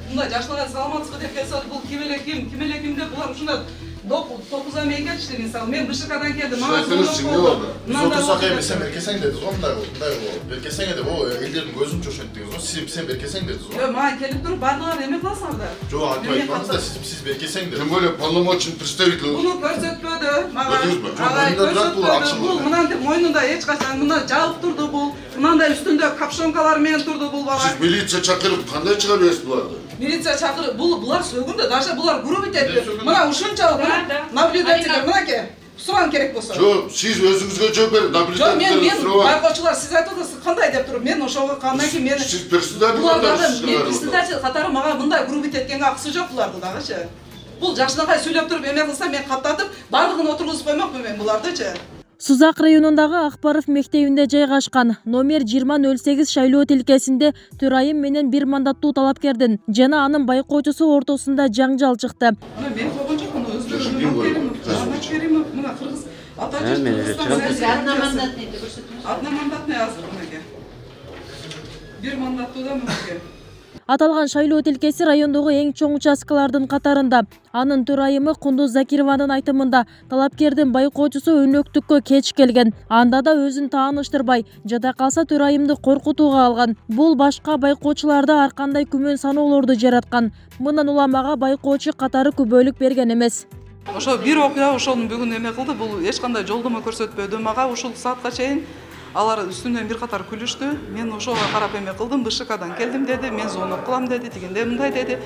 мындай жаштарга саламатсызбы деп келсе, бул ким эле ким деп булар ушундай 9 ай келишти мисалы. Мен БШКдан келдим. Мына сакай сен беркесең дедиз го, мындай беркесең деп, о элдердин көзүн чошойт дедиз го. Сен беркесең дедиз го. Жок, мага келип туруп бардыгын эме кыласыңар да. Жок, айтпаңыз да, сиз беркесең дедиз. Тем более полномочный представитель. Буну көрсөтпөдү мага. Бул мынантип мойнунда эч качан мына жабык турду бул. Мынандай үстүндө капшонкалар менен турду бул бала. Сиз милиция чакырып кандай чыга бересиз буларды? Милиция чакырып, булар сөгүндө, даже булар грубить этти. Мына ушунчалык наблюдатель мынаке. Суран керек болсо. Жок, сиз өзүңүзгө жооп берип, наблюдатель сурап. Байкоочулар сиз айтып атасыз, кандай деп туруп, мен ошого кандан кийин мен сиз председатель катарсыз. Мен председатель катары мага мындай грубить эткенге акысы жок буларды дагычы. Бул жакшынакай сүйлөп туруп эме кылса мен каттатып, бардыгын отургузуп коймокмун мен булардычы. Сузак районундагы Акбаров мектебинде жайгашкан номер 2008 шайлоо тилкесинде төрайым менен бир мандаттуу талапкердин жана анын байкоочусу ортосунда жаңжал чыкты. Мен койгон жокмун, өздөрү мына кыргыз ата одномандатный азыр мынеке. Бир мандаттуу да мынеке. Аталган шайлоо тилкеси райондогу эң чоң участкалардын катарында. Анын төрайымы Кундуз Закированын айтымында талапкердин байкоочусу өнөктүккө кеч келген. Анда да өзүн тааныштырбай, жада калса төрайымды коркутууга алган. Бул башка байкоочуларда ар кандай күмөн саноолорду жараткан. Мындан уламага байкоочу катары күбөлүк берген эмес. Ошо бир окуя ошону бүгүн эме кылды, бул эч кандай жолдомо көрсөтпөдү мага. Ушул саатка чейин алар үстүнөн бир катар күлүштү. Мен ошого карап эме кылдым, БШКдан келдим деди, мен звонок кылам деди, тигинде мындай деди.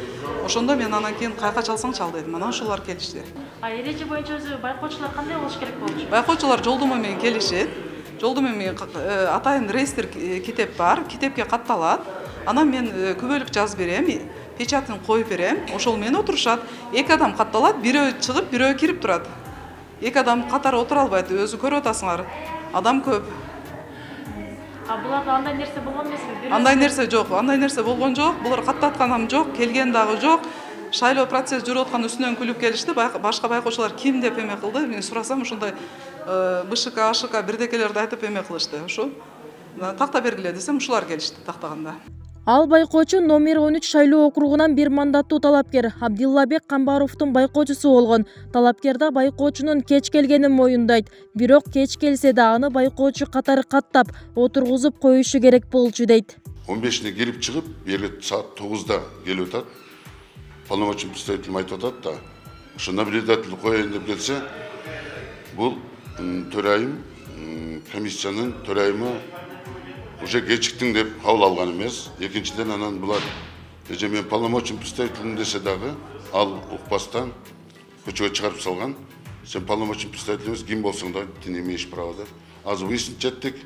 Ошондо мен анан кийин кайка чалсаң чал дедим. Анан ошолор келишти. Эреже боюнча өзү байкоочулар кандай болуш керек болчу? Байкоочулар жолдомо менен келишет. Жолдомо менен атайын реестр китеп бар, китепке катталат. Анан мен күбөлүк жазып берем, печатын коюп берем. Ошол менен отурушат. Эки адам катталат, бирөө чыгып, бирөө кирип турат. Эки адам катары отура албайт, өзү көрүп атасыңар. Адам көп. Буларда андай нерсе болгон эмеспи? Андай нерсе жок, андай нерсе болгон жок. Булар каттатканам жок, келген дагы жок. Шайлоо процесс жүрүп аткан үстүнөн күлүп келишти. Башка байкоочулар ким деп эме кылды? Мен сурасам, ушундай БШК, АШК бирдекелерди айтып эме кылышты. Ушу такта бергиле десем, ушулар келишти тактаганда. Ал байкоочу номер 13 шайлоо округунан бир мандаттуу талапкер Абдиллабек Камбаровдун байкоочусу болгон. Талапкер да байкоочунун кеч келгенин моюндайт. Бирок кеч келсе да аны байкоочу катары каттап, отургузуп коюшу керек болчу дейт. 15-не келип чыгып, берге саат 9-да келип атат. Полномочный представитель айтып атат да, ошо наблюдатель коеюн деп келсе, бул төрайым, комиссиянын төрайымы уже кечиктиң деп кабыл алган эмес. Экинчиден анан булар эже мен полномочный представитель десе дагы ал укпастан көчөгө чыгарып салган. Сен полномочный представитель эмес, ким болсоң да ты не имеешь права деп. Азыр выяснить жеттик.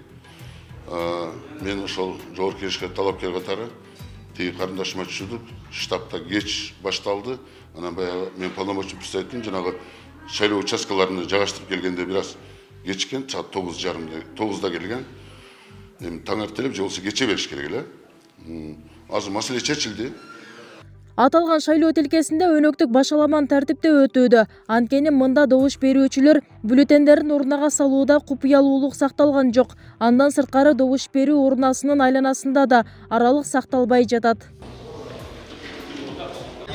Мен ошол жогорку кеңешке талапкер катары тиги карындашыма түшүрдүк. Штабта кеч башталды. Анан баягы мен полномочный представитель жанагы шайлоо участкаларына жайгаштырып келгенде бир аз кечиккен, саат 9:30-9-да келген. Таң эртелеп же болсо кече бериш керек эле. Азыр маселе чечилди. Аталган шайлоо тилкесинде өнөктүк башаламан тартипте өтүүдө. Анткени мында добуш берүүчүлөр бюллетендерин урнага салууда купуялуулук сакталган жок. Андан сырткары добуш берүү урнасынын айланасында да аралык сакталбай жатат.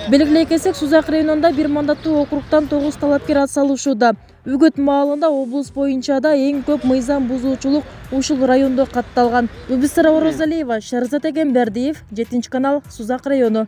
Белгилей кетсек, Сузак районунда бир мандаттуу округтан 9 талапкер атсалышууда. Үгүт маалында облус боюнча да эң көп мыйзам бузуучулук ушул райондо катталган. Убисара Орозалиева, Шарзат Эгембердиев, 7 канал, Сузак району.